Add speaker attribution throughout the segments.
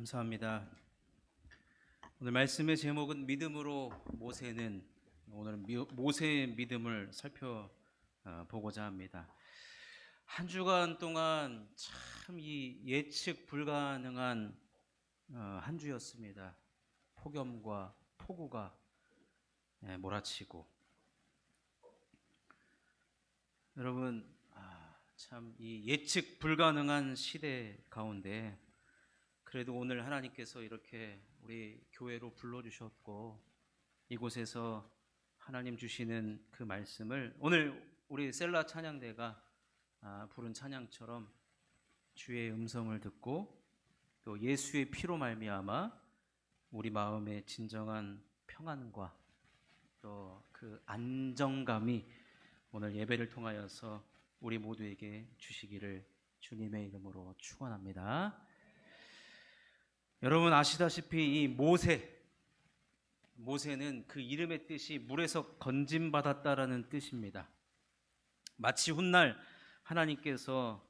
Speaker 1: 감사합니다. 오늘 말씀의 제목은 믿음으로 모세는, 오늘은 모세의 믿음을 살펴보고자 합니다. 한 주간 동안 참 이 예측 불가능한 한 주였습니다. 폭염과 폭우가 몰아치고, 여러분, 참 이 예측 불가능한 시대 가운데 그래도 오늘 하나님께서 이렇게 우리 교회로 불러주셨고, 이곳에서 하나님 주시는 그 말씀을 오늘 우리 셀라 찬양대가 부른 찬양처럼 주의 음성을 듣고 또 예수의 피로 말미암아 우리 마음의 진정한 평안과 또 그 안정감이 오늘 예배를 통하여서 우리 모두에게 주시기를 주님의 이름으로 축원합니다. 여러분 아시다시피 이 모세는 그 이름의 뜻이 물에서 건짐받았다라는 뜻입니다. 마치 훗날 하나님께서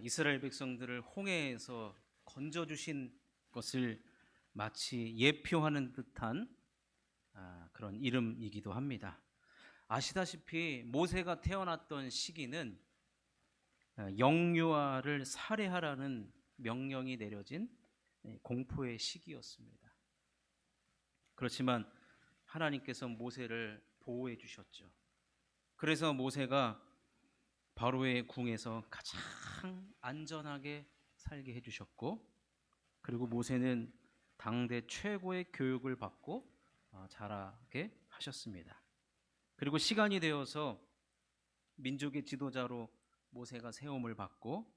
Speaker 1: 이스라엘 백성들을 홍해에서 건져주신 것을 마치 예표하는 듯한 그런 이름이기도 합니다. 아시다시피 모세가 태어났던 시기는 영유아를 살해하라는 명령이 내려진 공포의 시기였습니다. 그렇지만 하나님께서 모세를 보호해 주셨죠. 그래서 모세가 바로의 궁에서 가장 안전하게 살게 해주셨고, 그리고 모세는 당대 최고의 교육을 받고 자라게 하셨습니다. 그리고 시간이 되어서 민족의 지도자로 모세가 세움을 받고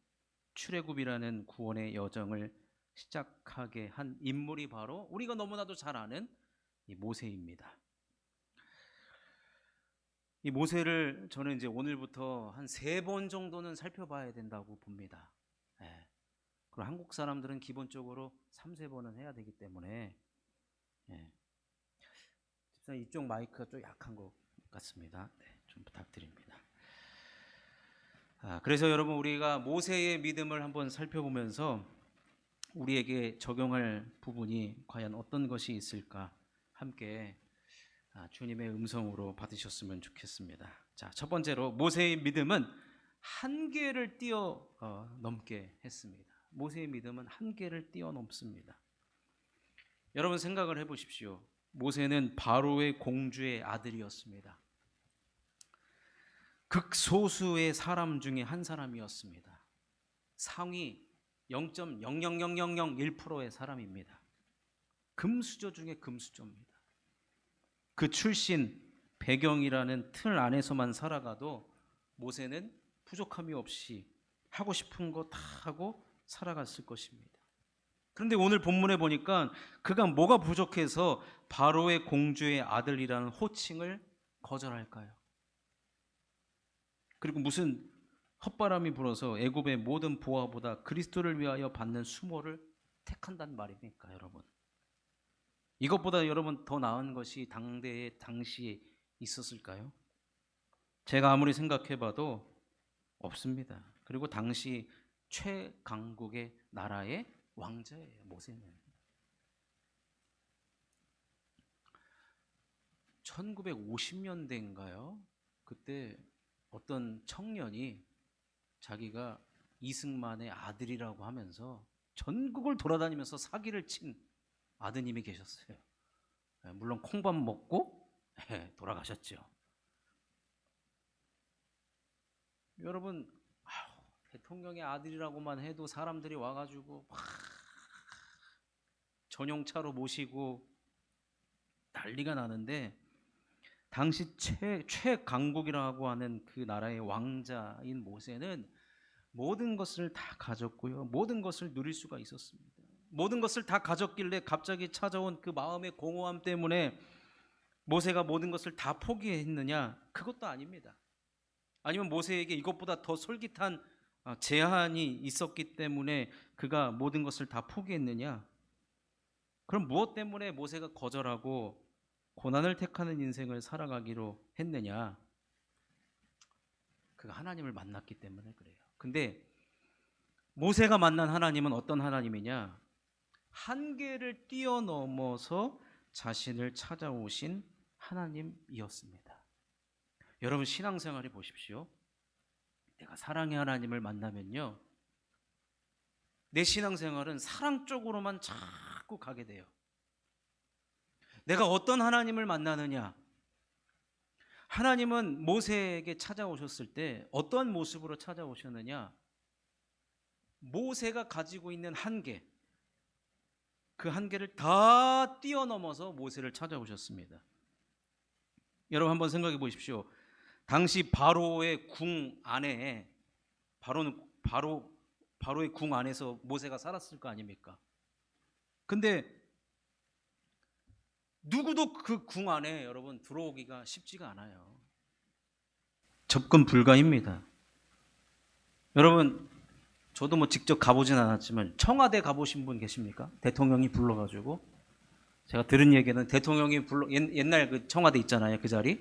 Speaker 1: 출애굽이라는 구원의 여정을 시작하게 한 인물이 바로 우리가 너무나도 잘 아는 이 모세입니다. 이 모세를 저는 이제 오늘부터 한 3번 정도는 살펴봐야 된다고 봅니다. 그리고 한국 사람들은 기본적으로 3-4번은 해야 되기 때문에 집사님 이쪽 마이크가 좀 약한 것 같습니다. 좀 부탁드립니다. 그래서 여러분 우리가 모세의 믿음을 한번 살펴보면서 우리에게 적용할 부분이 과연 어떤 것이 있을까 함께 주님의 음성으로 받으셨으면 좋겠습니다. 자, 첫 번째로 모세의 믿음은 한계를 뛰어넘게 했습니다. 모세의 믿음은 한계를 뛰어넘습니다. 여러분 생각을 해보십시오. 모세는 바로의 공주의 아들이었습니다. 극소수의 사람 중에 한 사람이었습니다. 상위 0.00001%의 사람입니다. 금수저 중에 금수저입니다. 그 출신 배경이라는 틀 안에서만 살아가도 모세는 부족함이 없이 하고 싶은 거 다 하고 살아갔을 것입니다. 그런데 오늘 본문에 보니까 그가 뭐가 부족해서 바로의 공주의 아들이라는 호칭을 거절할까요? 그리고 무슨 헛바람이 불어서 애굽의 모든 보화보다 그리스도를 위하여 받는 수모를 택한단 말입니까, 여러분? 이것보다 여러분 더 나은 것이 당시에 있었을까요? 제가 아무리 생각해봐도 없습니다. 그리고 당시 최강국의 나라의 왕자예요, 모세는. 1950년대인가요? 그때 어떤 청년이 자기가 이승만의 아들이라고 하면서 전국을 돌아다니면서 사기를 친 아드님이 계셨어요. 물론 콩밥 먹고 돌아가셨죠. 여러분 대통령의 아들이라고만 해도 사람들이 와가지고 전용차로 모시고 난리가 나는데, 당시 최강국이라고 하는 그 나라의 왕자인 모세는 모든 것을 다 가졌고요, 모든 것을 누릴 수가 있었습니다. 모든 것을 다 가졌길래 갑자기 찾아온 그 마음의 공허함 때문에 모세가 모든 것을 다 포기했느냐? 그것도 아닙니다. 아니면 모세에게 이것보다 더 솔깃한 제한이 있었기 때문에 그가 모든 것을 다 포기했느냐? 그럼 무엇 때문에 모세가 거절하고 고난을 택하는 인생을 살아가기로 했느냐? 그가 하나님을 만났기 때문에 그래요. 근데 모세가 만난 하나님은 어떤 하나님이냐? 한계를 뛰어넘어서 자신을 찾아오신 하나님이었습니다. 여러분 신앙생활해 보십시오. 내가 사랑의 하나님을 만나면요, 내 신앙생활은 사랑 쪽으로만 자꾸 가게 돼요. 내가 어떤 하나님을 만나느냐? 하나님은 모세에게 찾아오셨을 때 어떤 모습으로 찾아오셨느냐? 모세가 가지고 있는 한계, 그 한계를 다 뛰어넘어서 모세를 찾아오셨습니다. 여러분 한번 생각해 보십시오. 당시 바로의 궁 안에, 바로의 궁 안에서 모세가 살았을 거 아닙니까? 근데 누구도 그 궁 안에 여러분 들어오기가 쉽지가 않아요. 접근 불가입니다. 여러분 저도 뭐 직접 가보진 않았지만 청와대 가보신 분 계십니까? 대통령이 불러가지고, 제가 들은 얘기는 대통령이 옛날 그 청와대 있잖아요, 그 자리,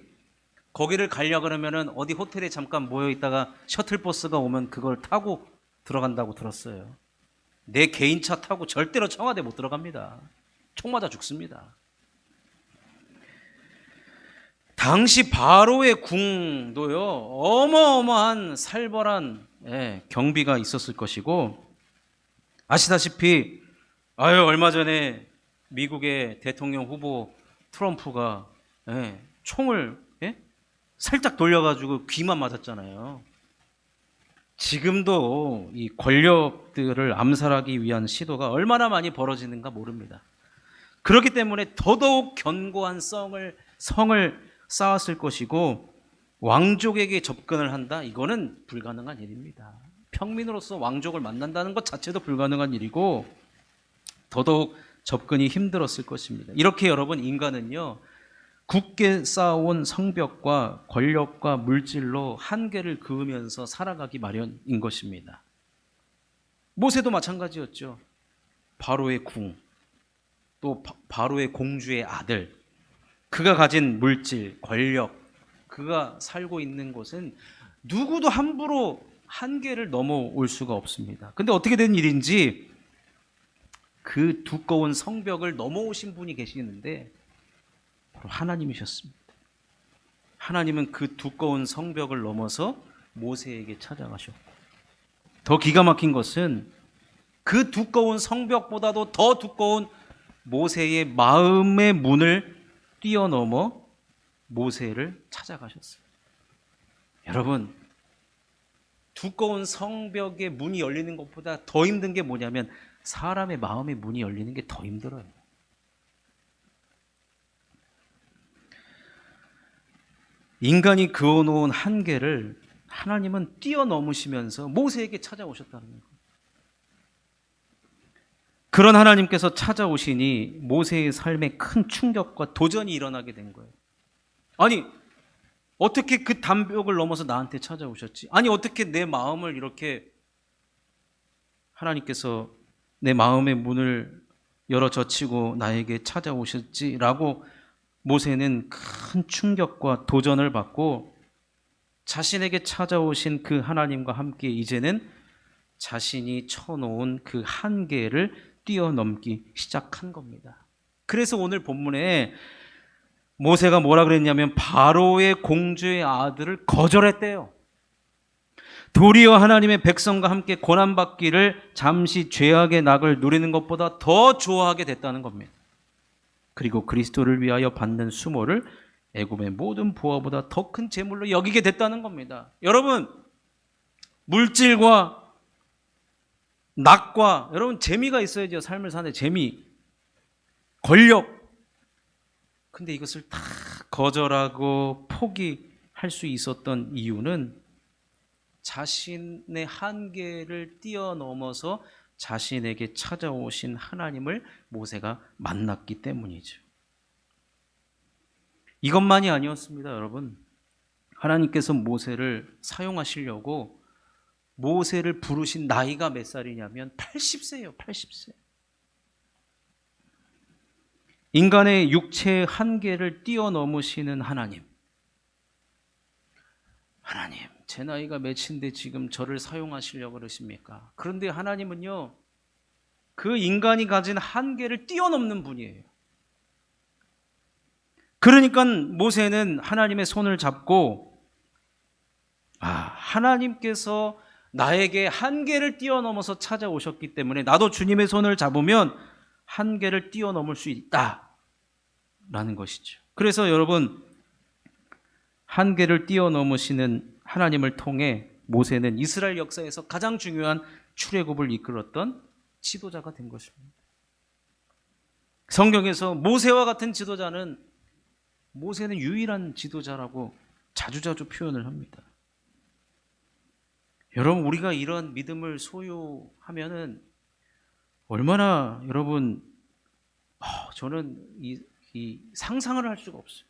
Speaker 1: 거기를 가려 그러면은 어디 호텔에 잠깐 모여 있다가 셔틀버스가 오면 그걸 타고 들어간다고 들었어요. 내 개인차 타고 절대로 청와대 못 들어갑니다. 총 맞아 죽습니다. 당시 바로의 궁도요, 어마어마한 살벌한 경비가 있었을 것이고, 아시다시피 얼마 전에 미국의 대통령 후보 트럼프가 총을 살짝 돌려가지고 귀만 맞았잖아요. 지금도 이 권력들을 암살하기 위한 시도가 얼마나 많이 벌어지는가 모릅니다. 그렇기 때문에 더더욱 견고한 성을 쌓았을 것이고, 왕족에게 접근을 한다? 이거는 불가능한 일입니다. 평민으로서 왕족을 만난다는 것 자체도 불가능한 일이고 더더욱 접근이 힘들었을 것입니다. 이렇게 여러분 인간은요, 굳게 쌓아온 성벽과 권력과 물질로 한계를 그으면서 살아가기 마련인 것입니다. 모세도 마찬가지였죠. 바로의 궁, 또 바로의 공주의 아들, 그가 가진 물질, 권력, 그가 살고 있는 곳은 누구도 함부로 한계를 넘어올 수가 없습니다. 근데 어떻게 된 일인지 그 두꺼운 성벽을 넘어오신 분이 계시는데 바로 하나님이셨습니다. 하나님은 그 두꺼운 성벽을 넘어서 모세에게 찾아가셨고, 더 기가 막힌 것은 그 두꺼운 성벽보다도 더 두꺼운 모세의 마음의 문을 뛰어넘어 모세를 찾아가셨어요. 여러분, 두꺼운 성벽의 문이 열리는 것보다 더 힘든 게 뭐냐면 사람의 마음의 문이 열리는 게 더 힘들어요. 인간이 그어놓은 한계를 하나님은 뛰어넘으시면서 모세에게 찾아오셨다는 거예요. 그런 하나님께서 찾아오시니 모세의 삶에 큰 충격과 도전이 일어나게 된 거예요. 아니, 어떻게 그 담벽을 넘어서 나한테 찾아오셨지? 아니, 어떻게 내 마음을 이렇게 하나님께서 내 마음의 문을 열어 젖히고 나에게 찾아오셨지? 라고 모세는 큰 충격과 도전을 받고 자신에게 찾아오신 그 하나님과 함께 이제는 자신이 쳐놓은 그 한계를 뛰어넘기 시작한 겁니다. 그래서 오늘 본문에 모세가 뭐라 그랬냐면 바로의 공주의 아들을 거절했대요. 도리어 하나님의 백성과 함께 고난받기를 잠시 죄악의 낙을 누리는 것보다 더 좋아하게 됐다는 겁니다. 그리고 그리스도를 위하여 받는 수모를 애굽의 모든 부하보다 더 큰 재물로 여기게 됐다는 겁니다. 여러분, 물질과 낙과 여러분 재미가 있어야죠. 삶을 사는 재미, 권력. 근데 이것을 다 거절하고 포기할 수 있었던 이유는 자신의 한계를 뛰어넘어서 자신에게 찾아오신 하나님을 모세가 만났기 때문이죠. 이것만이 아니었습니다, 여러분. 하나님께서 모세를 사용하시려고 모세를 부르신 나이가 몇 살이냐면 80세예요. 80세. 인간의 육체의 한계를 뛰어넘으시는 하나님. 하나님, 제 나이가 몇인데 지금 저를 사용하시려고 그러십니까? 그런데 하나님은요, 그 인간이 가진 한계를 뛰어넘는 분이에요. 그러니까 모세는 하나님의 손을 잡고 하나님께서 나에게 한계를 뛰어넘어서 찾아오셨기 때문에 나도 주님의 손을 잡으면 한계를 뛰어넘을 수 있다라는 것이죠. 그래서 여러분, 한계를 뛰어넘으시는 하나님을 통해 모세는 이스라엘 역사에서 가장 중요한 출애굽을 이끌었던 지도자가 된 것입니다. 성경에서 모세와 같은 지도자는, 모세는 유일한 지도자라고 자주자주 표현을 합니다. 여러분, 우리가 이런 믿음을 소유하면은 얼마나 여러분, 저는 이 상상을 할 수가 없어요.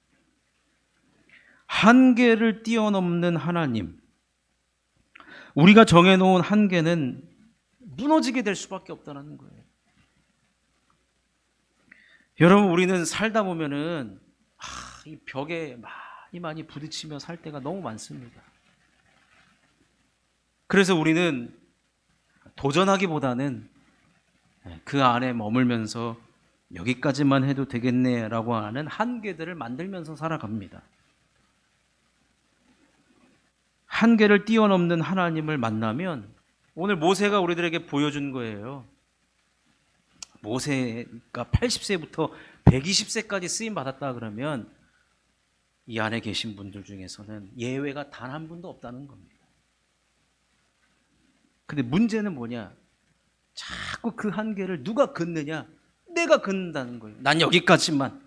Speaker 1: 한계를 뛰어넘는 하나님, 우리가 정해놓은 한계는 무너지게 될 수밖에 없다는 거예요. 여러분, 우리는 살다 보면은 이 벽에 많이 부딪히며 살 때가 너무 많습니다. 그래서 우리는 도전하기보다는 그 안에 머물면서 여기까지만 해도 되겠네라고 하는 한계들을 만들면서 살아갑니다. 한계를 뛰어넘는 하나님을 만나면 오늘 모세가 우리들에게 보여준 거예요. 모세가 80세부터 120세까지 쓰임 받았다 그러면 이 안에 계신 분들 중에서는 예외가 단 한 분도 없다는 겁니다. 근데 문제는 뭐냐? 자꾸 그 한계를 누가 긋느냐? 내가 긋는다는 거예요. 난 여기까지만.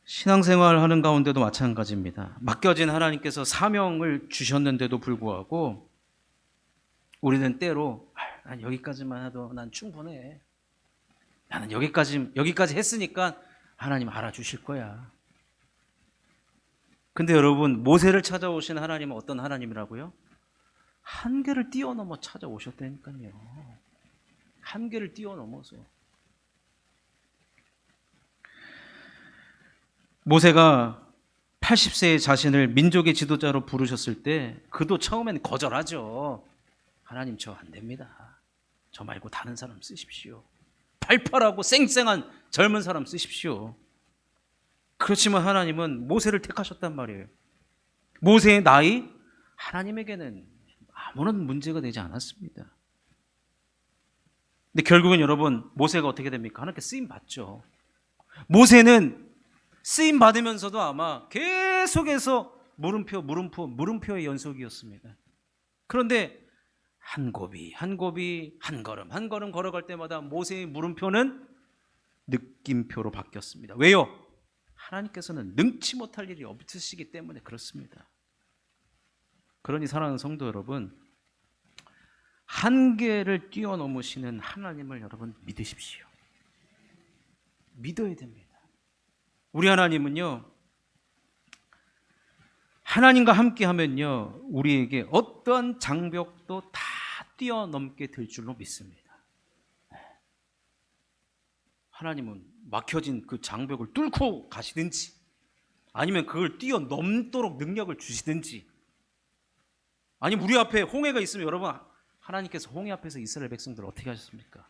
Speaker 1: 신앙생활 하는 가운데도 마찬가지입니다. 맡겨진 하나님께서 사명을 주셨는데도 불구하고 우리는 때로 난 여기까지만 해도 난 충분해. 나는 여기까지 했으니까 하나님 알아주실 거야. 근데 여러분, 모세를 찾아오신 하나님은 어떤 하나님이라고요? 한계를 뛰어넘어 찾아오셨다니까요. 한계를 뛰어넘어서. 모세가 80세의 자신을 민족의 지도자로 부르셨을 때 그도 처음엔 거절하죠. 하나님, 저 안 됩니다. 저 말고 다른 사람 쓰십시오. 팔팔하고 쌩쌩한 젊은 사람 쓰십시오. 그렇지만 하나님은 모세를 택하셨단 말이에요. 모세의 나이, 하나님에게는 아무런 문제가 되지 않았습니다. 근데 결국은 여러분, 모세가 어떻게 됩니까? 하나님께 쓰임 받죠. 모세는 쓰임 받으면서도 아마 계속해서 물음표의 연속이었습니다. 그런데 한 고비, 한 걸음 걸어갈 때마다 모세의 물음표는 느낌표로 바뀌었습니다. 왜요? 하나님께서는 능치 못할 일이 없으시기 때문에 그렇습니다. 그러니 사랑하는 성도 여러분, 한계를 뛰어넘으시는 하나님을 여러분 믿으십시오. 믿어야 됩니다. 우리 하나님은요, 하나님과 함께 하면요, 우리에게 어떠한 장벽도 다 뛰어넘게 될 줄로 믿습니다. 하나님은 막혀진 그 장벽을 뚫고 가시든지 아니면 그걸 뛰어넘도록 능력을 주시든지, 아니면 우리 앞에 홍해가 있으면 여러분, 하나님께서 홍해 앞에서 이스라엘 백성들을 어떻게 하셨습니까?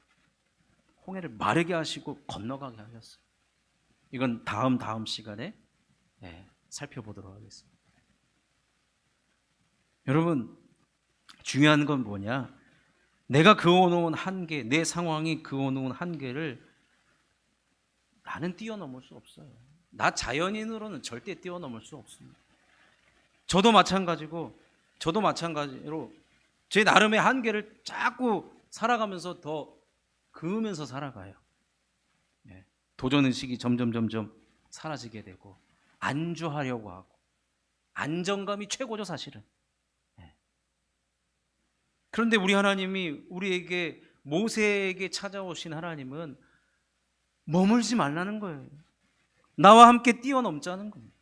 Speaker 1: 홍해를 마르게 하시고 건너가게 하셨어요. 이건 다음 시간에 살펴보도록 하겠습니다. 여러분, 중요한 건 뭐냐? 내가 그어놓은 한계, 내 상황이 그어놓은 한계를 나는 뛰어넘을 수 없어요. 나 자연인으로는 절대 뛰어넘을 수 없습니다. 저도 마찬가지로 제 나름의 한계를 자꾸 살아가면서 더 그으면서 살아가요. 도전의식이 점점 사라지게 되고 안주하려고 하고, 안정감이 최고죠 사실은. 그런데 우리 하나님이 우리에게, 모세에게 찾아오신 하나님은 머물지 말라는 거예요. 나와 함께 뛰어넘자는 겁니다.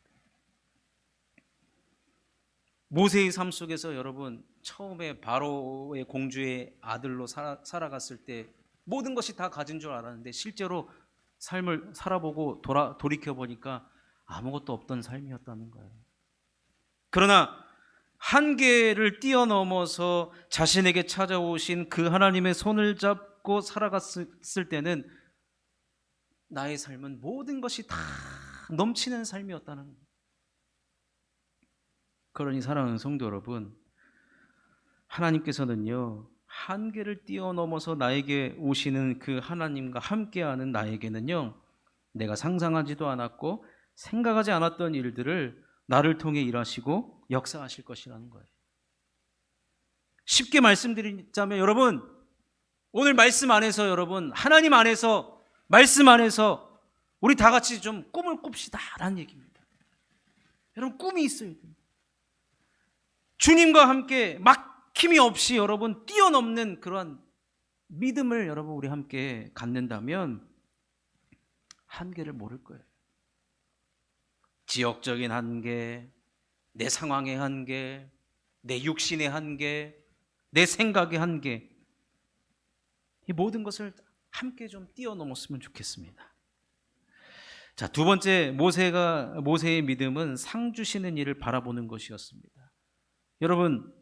Speaker 1: 모세의 삶 속에서 여러분, 처음에 바로의 공주의 아들로 살아갔을 때 모든 것이 다 가진 줄 알았는데 실제로 삶을 살아보고 돌이켜보니까 아무것도 없던 삶이었다는 거예요. 그러나 한계를 뛰어넘어서 자신에게 찾아오신 그 하나님의 손을 잡고 살아갔을 때는 나의 삶은 모든 것이 다 넘치는 삶이었다는 거예요. 그러니 사랑하는 성도 여러분, 하나님께서는요, 한계를 뛰어넘어서 나에게 오시는 그 하나님과 함께하는 나에게는요, 내가 상상하지도 않았고 생각하지 않았던 일들을 나를 통해 일하시고 역사하실 것이라는 거예요. 쉽게 말씀드리자면 여러분, 오늘 말씀 안에서 여러분, 하나님 안에서, 말씀 안에서 우리 다 같이 좀 꿈을 꿉시다 라는 얘기입니다. 여러분, 꿈이 있어야 됩니다. 주님과 함께 막힘이 없이 여러분 뛰어넘는 그러한 믿음을 여러분 우리 함께 갖는다면 한계를 모를 거예요. 지역적인 한계, 내 상황의 한계, 내 육신의 한계, 내 생각의 한계, 이 모든 것을 함께 좀 뛰어넘었으면 좋겠습니다. 자, 두 번째, 모세의 믿음은 상 주시는 일을 바라보는 것이었습니다. 여러분,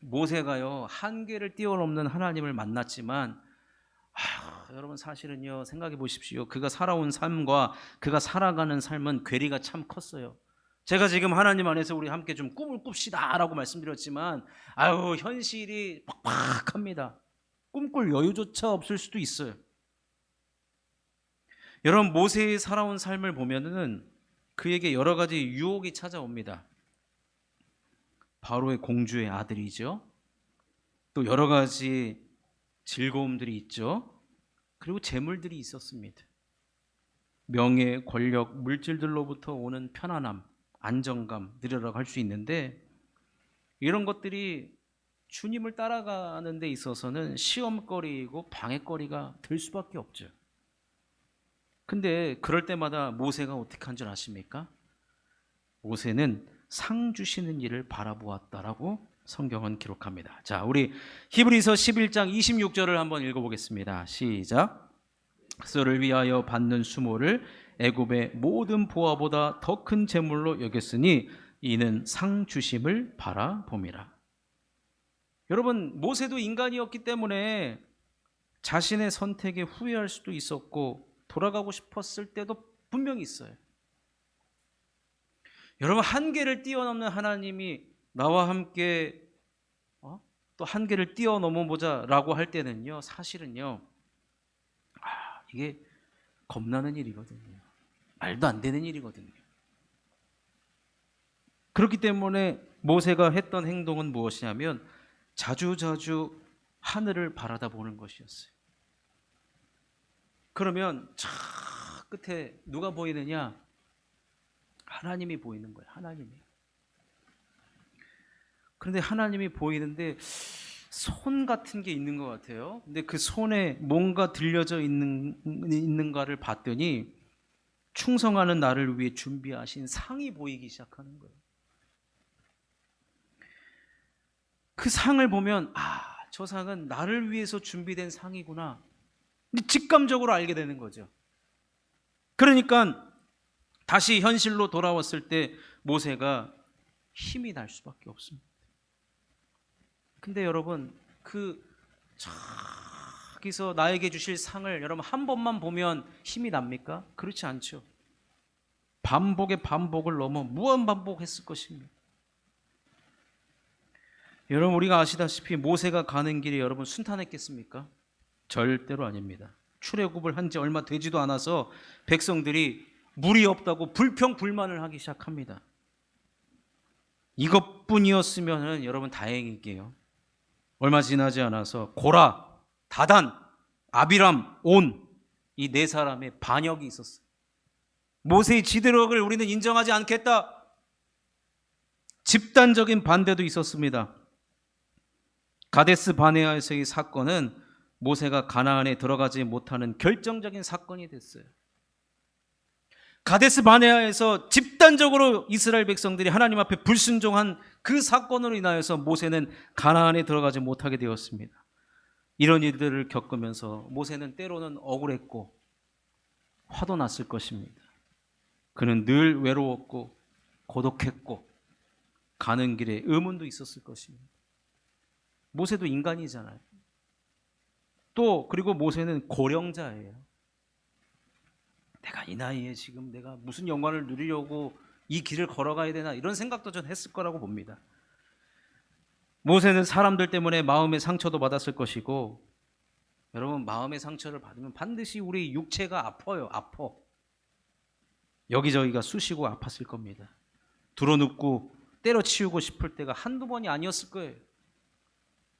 Speaker 1: 모세가요, 한계를 뛰어넘는 하나님을 만났지만 여러분 사실은요, 생각해 보십시오. 그가 살아온 삶과 그가 살아가는 삶은 괴리가 참 컸어요. 제가 지금 하나님 안에서 우리 함께 좀 꿈을 꿉시다 라고 말씀드렸지만 현실이 팍팍합니다. 꿈꿀 여유조차 없을 수도 있어요. 여러분, 모세의 살아온 삶을 보면은 그에게 여러 가지 유혹이 찾아옵니다. 바로의 공주의 아들이죠. 또 여러 가지 즐거움들이 있죠. 그리고 재물들이 있었습니다. 명예, 권력, 물질들로부터 오는 편안함, 안정감, 누리라고 할 수 있는데 이런 것들이 주님을 따라가는 데 있어서는 시험거리이고 방해거리가 될 수밖에 없죠. 근데 그럴 때마다 모세가 어떻게 한 줄 아십니까? 모세는 상 주시는 일을 바라보았다라고 성경은 기록합니다. 자, 우리 히브리서 11장 26절을 한번 읽어보겠습니다. 시작. 그를 위하여 받는 수모를 애굽의 모든 보화보다 더 큰 재물로 여겼으니 이는 상 주심을 바라봄이라. 여러분, 모세도 인간이었기 때문에 자신의 선택에 후회할 수도 있었고 돌아가고 싶었을 때도 분명히 있어요. 여러분, 한계를 뛰어넘는 하나님이 나와 함께 또 한계를 뛰어넘어 보자라고 할 때는요, 사실은요, 이게 겁나는 일이거든요. 말도 안 되는 일이거든요. 그렇기 때문에 모세가 했던 행동은 무엇이냐면 자주자주 하늘을 바라다 보는 것이었어요. 그러면 저 끝에 누가 보이느냐? 하나님이 보이는 거예요. 하나님이. 그런데 하나님이 보이는데 손 같은 게 있는 것 같아요. 근데 그 손에 뭔가 들려져 있는가를 봤더니 충성하는 나를 위해 준비하신 상이 보이기 시작하는 거예요. 그 상을 보면 저 상은 나를 위해서 준비된 상이구나. 근데 직감적으로 알게 되는 거죠. 그러니까 다시 현실로 돌아왔을 때 모세가 힘이 날 수밖에 없습니다. 근데 여러분, 저기서 나에게 주실 상을 여러분 한 번만 보면 힘이 납니까? 그렇지 않죠. 반복의 반복을 넘어 무한 반복했을 것입니다. 여러분, 우리가 아시다시피 모세가 가는 길이 여러분 순탄했겠습니까? 절대로 아닙니다. 출애굽을 한 지 얼마 되지도 않아서 백성들이 물이 없다고 불평불만을 하기 시작합니다. 이것뿐이었으면 여러분 다행일게요. 얼마 지나지 않아서 고라, 다단, 아비람, 온, 이 네 사람의 반역이 있었어요. 모세의 지도력을 우리는 인정하지 않겠다. 집단적인 반대도 있었습니다. 가데스 바네아에서의 사건은 모세가 가나안에 들어가지 못하는 결정적인 사건이 됐어요. 가데스 바네아에서 집단적으로 이스라엘 백성들이 하나님 앞에 불순종한 그 사건으로 인하여서 모세는 가나안에 들어가지 못하게 되었습니다. 이런 일들을 겪으면서 모세는 때로는 억울했고 화도 났을 것입니다. 그는 늘 외로웠고 고독했고 가는 길에 의문도 있었을 것입니다. 모세도 인간이잖아요. 또 그리고 모세는 고령자예요. 내가 이 나이에 지금 내가 무슨 영광을 누리려고 이 길을 걸어가야 되나, 이런 생각도 전 했을 거라고 봅니다. 모세는 사람들 때문에 마음의 상처도 받았을 것이고, 여러분, 마음의 상처를 받으면 반드시 우리 육체가 아파요. 아파. 여기저기가 쑤시고 아팠을 겁니다. 두려눕고 때려치우고 싶을 때가 한두 번이 아니었을 거예요.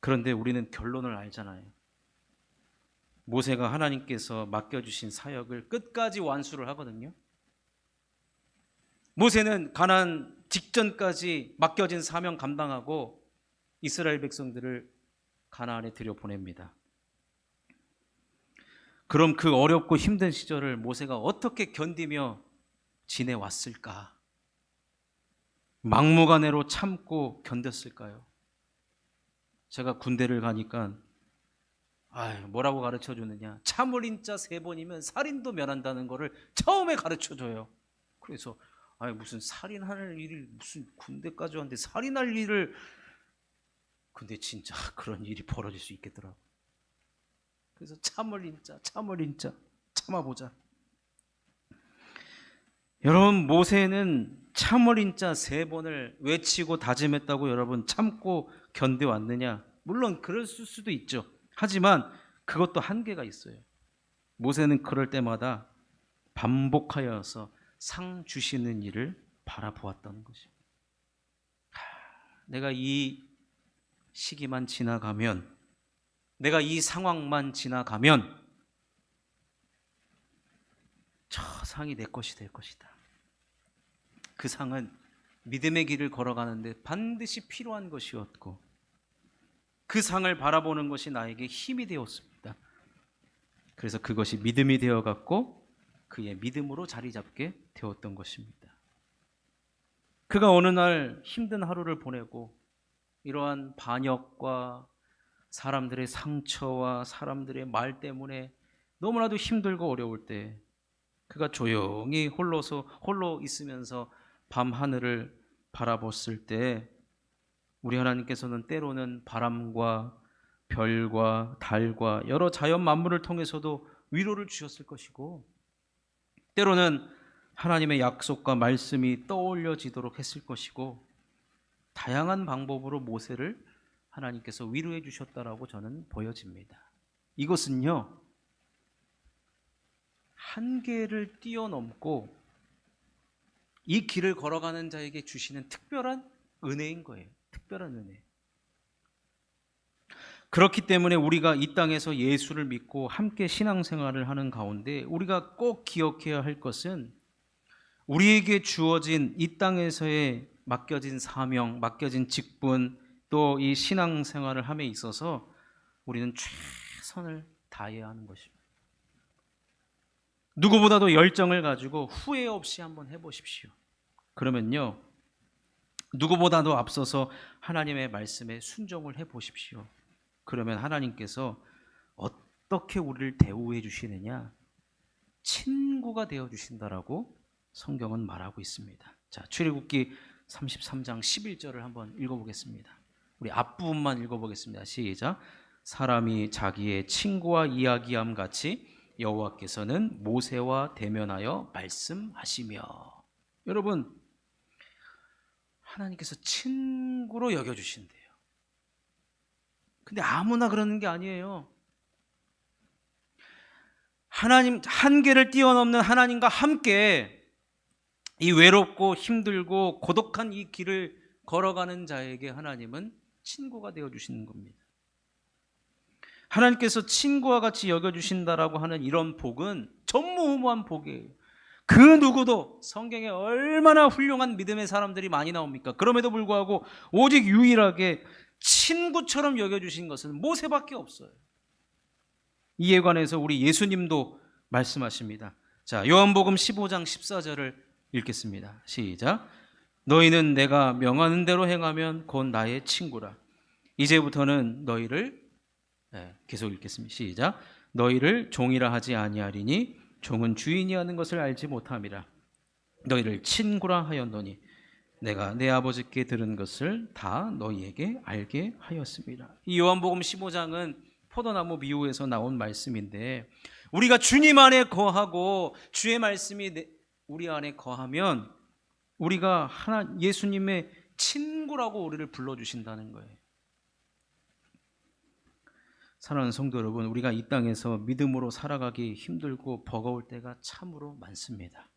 Speaker 1: 그런데 우리는 결론을 알잖아요. 모세가 하나님께서 맡겨주신 사역을 끝까지 완수를 하거든요. 모세는 가나안 직전까지 맡겨진 사명 감당하고 이스라엘 백성들을 가나안에 들여보냅니다. 그럼 그 어렵고 힘든 시절을 모세가 어떻게 견디며 지내왔을까? 막무가내로 참고 견뎠을까요? 제가 군대를 가니까 뭐라고 가르쳐 주느냐, 참을인자 3번이면 살인도 면한다는 거를 처음에 가르쳐 줘요. 그래서 무슨 살인할 일이, 무슨 군대까지 왔는데 살인할 일을, 근데 진짜 그런 일이 벌어질 수 있겠더라고. 그래서 참을인자 참아보자. 여러분, 모세는 참을인자 3번을 외치고 다짐했다고 여러분 참고 견뎌왔느냐? 물론 그럴 수도 있죠. 하지만 그것도 한계가 있어요. 모세는 그럴 때마다 반복하여서 상 주시는 일을 바라보았다는 것입니다. 내가 이 시기만 지나가면, 내가 이 상황만 지나가면 저 상이 내 것이 될 것이다. 그 상은 믿음의 길을 걸어가는데 반드시 필요한 것이었고, 그 상을 바라보는 것이 나에게 힘이 되었습니다. 그래서 그것이 믿음이 되어갔고 그의 믿음으로 자리 잡게 되었던 것입니다. 그가 어느 날 힘든 하루를 보내고 이러한 반역과 사람들의 상처와 사람들의 말 때문에 너무나도 힘들고 어려울 때 그가 조용히 홀로 있으면서 밤 하늘을 바라봤을 때 우리 하나님께서는 때로는 바람과 별과 달과 여러 자연 만물을 통해서도 위로를 주셨을 것이고, 때로는 하나님의 약속과 말씀이 떠올려지도록 했을 것이고, 다양한 방법으로 모세를 하나님께서 위로해 주셨다라고 저는 보여집니다. 이것은요, 한계를 뛰어넘고 이 길을 걸어가는 자에게 주시는 특별한 은혜인 거예요. 특별한 은혜. 그렇기 때문에 우리가 이 땅에서 예수를 믿고 함께 신앙생활을 하는 가운데 우리가 꼭 기억해야 할 것은, 우리에게 주어진 이 땅에서의 맡겨진 사명, 맡겨진 직분, 또 이 신앙생활을 함에 있어서 우리는 최선을 다해야 하는 것입니다. 누구보다도 열정을 가지고 후회 없이 한번 해보십시오. 그러면요, 누구보다도 앞서서 하나님의 말씀에 순종을 해보십시오. 그러면 하나님께서 어떻게 우리를 대우해 주시느냐? 친구가 되어 주신다라고 성경은 말하고 있습니다. 자, 출애굽기 33장 11절을 한번 읽어보겠습니다. 우리 앞부분만 읽어보겠습니다. 시작. 사람이 자기의 친구와 이야기함 같이 여호와께서는 모세와 대면하여 말씀하시며. 여러분, 하나님께서 친구로 여겨주신대요. 근데 아무나 그러는 게 아니에요. 하나님, 한계를 뛰어넘는 하나님과 함께 이 외롭고 힘들고 고독한 이 길을 걸어가는 자에게 하나님은 친구가 되어주시는 겁니다. 하나님께서 친구와 같이 여겨주신다라고 하는 이런 복은 전무후무한 복이에요. 그 누구도, 성경에 얼마나 훌륭한 믿음의 사람들이 많이 나옵니까? 그럼에도 불구하고 오직 유일하게 친구처럼 여겨주신 것은 모세밖에 없어요. 이에 관해서 우리 예수님도 말씀하십니다. 자, 요한복음 15장 14절을 읽겠습니다. 시작. 너희는 내가 명하는 대로 행하면 곧 나의 친구라. 이제부터는 너희를, 계속 읽겠습니다. 시작. 너희를 종이라 하지 아니하리니 종은 주인이 하는 것을 알지 못함이라. 너희를 친구라 하였노니 내가 내 아버지께 들은 것을 다 너희에게 알게 하였습니다. 이 요한복음 15장은 포도나무 비유에서 나온 말씀인데, 우리가 주님 안에 거하고 주의 말씀이 우리 안에 거하면 우리가 예수님의 친구라고 우리를 불러주신다는 거예요. 사랑하는 성도 여러분, 우리가 이 땅에서 믿음으로 살아가기 힘들고 버거울 때가 참으로 많습니다.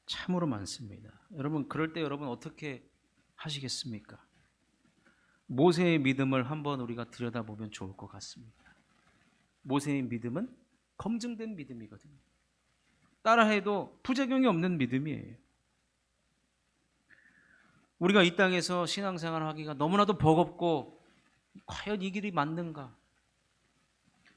Speaker 1: 참으로 많습니다. 여러분, 그럴 때 여러분 어떻게 하시겠습니까? 모세의 믿음을 한번 우리가 들여다보면 좋을 것 같습니다. 모세의 믿음은 검증된 믿음이거든요. 따라해도 부작용이 없는 믿음이에요. 우리가 이 땅에서 신앙생활 하기가 너무나도 버겁고 과연 이 길이 맞는가?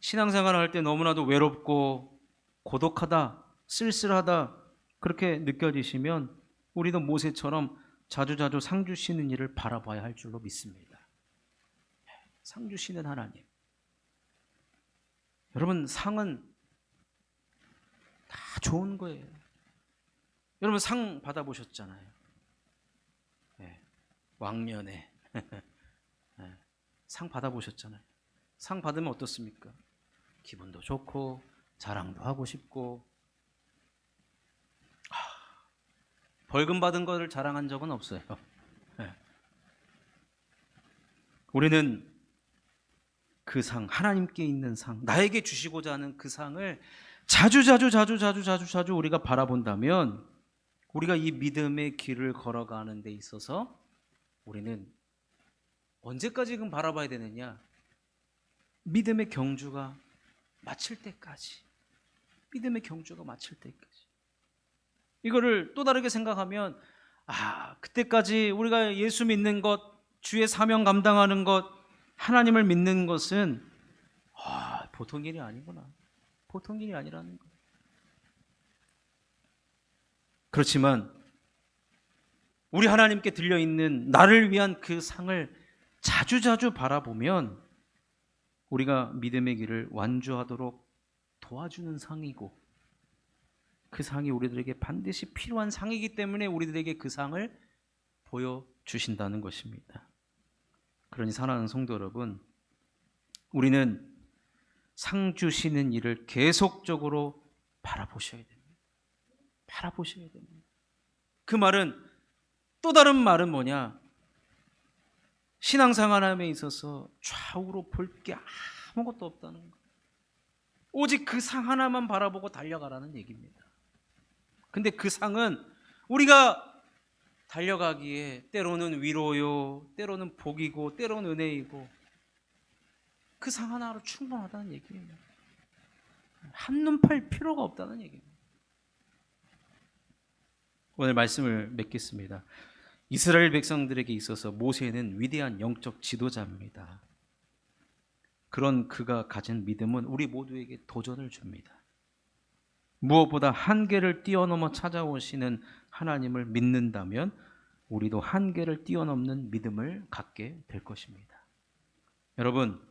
Speaker 1: 신앙생활 할 때 너무나도 외롭고 고독하다, 쓸쓸하다 그렇게 느껴지시면 우리도 모세처럼 자주자주 상 주시는 일을 바라봐야 할 줄로 믿습니다. 상 주시는 하나님. 여러분, 상은 다 좋은 거예요. 여러분, 상 받아보셨잖아요. 네, 왕년에 네, 상 받아보셨잖아요. 상 받으면 어떻습니까? 기분도 좋고 자랑도 하고 싶고, 벌금 받은 것을 자랑한 적은 없어요. 네. 우리는 그 상, 하나님께 있는 상, 나에게 주시고자 하는 그 상을 자주 우리가 바라본다면 우리가 이 믿음의 길을 걸어가는 데 있어서 우리는 언제까지 바라봐야 되느냐? 믿음의 경주가 마칠 때까지. 믿음의 경주가 마칠 때까지. 이거를 또 다르게 생각하면, 그때까지 우리가 예수 믿는 것, 주의 사명 감당하는 것, 하나님을 믿는 것은 보통 일이 아니구나. 보통 일이 아니라는 것. 그렇지만 우리 하나님께 들려있는 나를 위한 그 상을 자주자주 바라보면 우리가 믿음의 길을 완주하도록 도와주는 상이고, 그 상이 우리들에게 반드시 필요한 상이기 때문에 우리들에게 그 상을 보여주신다는 것입니다. 그러니 사랑하는 성도 여러분, 우리는 상 주시는 일을 계속적으로 바라보셔야 됩니다. 바라보셔야 됩니다. 그 말은, 또 다른 말은 뭐냐? 신앙생활함에 있어서 좌우로 볼 게 아무것도 없다는 것. 오직 그 상 하나만 바라보고 달려가라는 얘기입니다. 근데 그 상은 우리가 달려가기에 때로는 위로요, 때로는 복이고, 때로는 은혜이고, 그 상 하나로 충분하다는 얘기예요. 한눈 팔 필요가 없다는 얘기입니다. 오늘 말씀을 맺겠습니다. 이스라엘 백성들에게 있어서 모세는 위대한 영적 지도자입니다. 그런 그가 가진 믿음은 우리 모두에게 도전을 줍니다. 무엇보다 한계를 뛰어넘어 찾아오시는 하나님을 믿는다면 우리도 한계를 뛰어넘는 믿음을 갖게 될 것입니다. 여러분,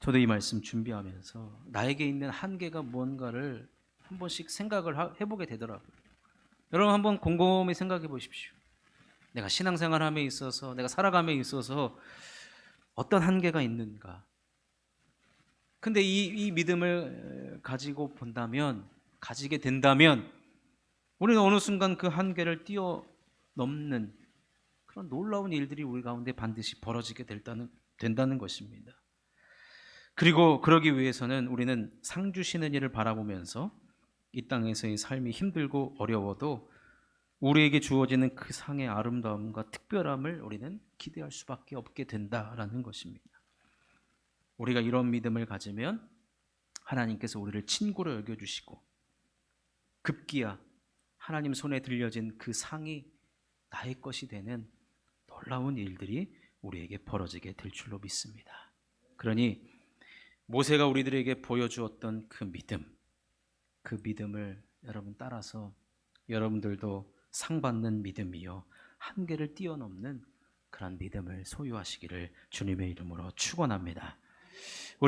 Speaker 1: 저도 이 말씀 준비하면서 나에게 있는 한계가 무언가를 한 번씩 생각을 해보게 되더라고요. 여러분, 한번 곰곰이 생각해 보십시오. 내가 신앙생활함에 있어서, 내가 살아감에 있어서 어떤 한계가 있는가? 근데 이 믿음을 가지고 본다면, 가지게 된다면 우리는 어느 순간 그 한계를 뛰어넘는 그런 놀라운 일들이 우리 가운데 반드시 벌어지게 된다는 것입니다. 그리고 그러기 위해서는 우리는 상 주시는 일을 바라보면서 이 땅에서의 삶이 힘들고 어려워도 우리에게 주어지는 그 상의 아름다움과 특별함을 우리는 기대할 수밖에 없게 된다라는 것입니다. 우리가 이런 믿음을 가지면 하나님께서 우리를 친구로 여겨주시고 급기야 하나님 손에 들려진 그 상이 나의 것이 되는 놀라운 일들이 우리에게 벌어지게 될 줄로 믿습니다. 그러니 모세가 우리들에게 보여주었던 그 믿음을 여러분 따라서 여러분들도 상 받는 믿음이요, 한계를 뛰어넘는 그런 믿음을 소유하시기를 주님의 이름으로 축원합니다.